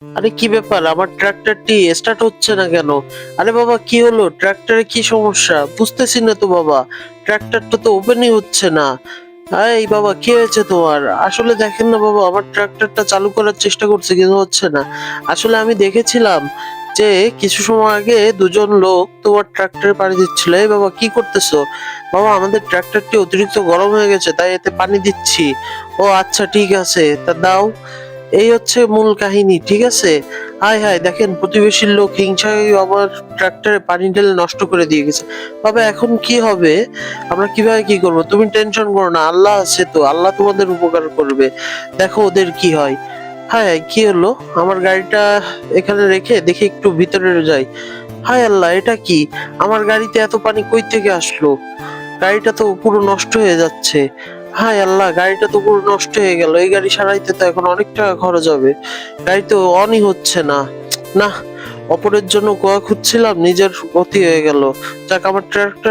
আরে কি ব্যাপার, আমার ট্রাক্টরটি স্টার্ট হচ্ছে না কেন? আরে বাবা, কি হলো? ট্রাক্টরে কি সমস্যা বুঝতেছি না তো বাবা। ট্রাক্টরটা তো ওপেনই হচ্ছে না। এই বাবা, কি হয়েছে তোমার? আসলে দেখেন না বাবা, আমার ট্রাক্টরটা চালু করার চেষ্টা করছে কিন্তু হচ্ছে না। আসলে আমি দেখেছিলাম যে কিছু সময় আগে দুজন লোক তোমার ট্রাক্টরে পানি দিচ্ছিল। এই বাবা, কি করতেছো? বাবা, আমাদের ট্রাক্টরটি অতিরিক্ত গরম হয়ে গেছে, তাই এতে পানি দিচ্ছি। ও আচ্ছা, ঠিক আছে, তা দাও। এই হচ্ছে মূল কাহিনী, ঠিক আছে? হায় হায়, দেখেন প্রতিবেশীর লোক হিংসায় আমার ট্রাক্টরে পানি ঢেলে নষ্ট করে দিয়ে গেছে। বাবা, এখন কি হবে? আমরা কিভাবে কি করব? তুমি টেনশন করো না, আল্লাহ আছে তো, আল্লাহ তোমাদের উপকার করবে। দেখো ওদের কি হয়। হায়, কি হলো? আমার গাড়িটা এখানে রেখে দেখি একটু ভিতরে যাই। হায় আল্লাহ, এটা কি? আমার গাড়িতে এত পানি কই থেকে আসলো? গাড়িটা তো পুরো নষ্ট হয়ে যাচ্ছে। হায় আল্লাহ, গাড়িটা তো পুরো নষ্ট হয়ে গেল। এই গাড়ি সারাইতে তো এখন অনেক টাকা খরচ হবে। গাড়ি তো অনই হচ্ছে না। না, অপরের জন্য গোয়া খুঁজছিলাম, নিজের গতি হয়ে গেল। যাক, আমার ট্রাক্টর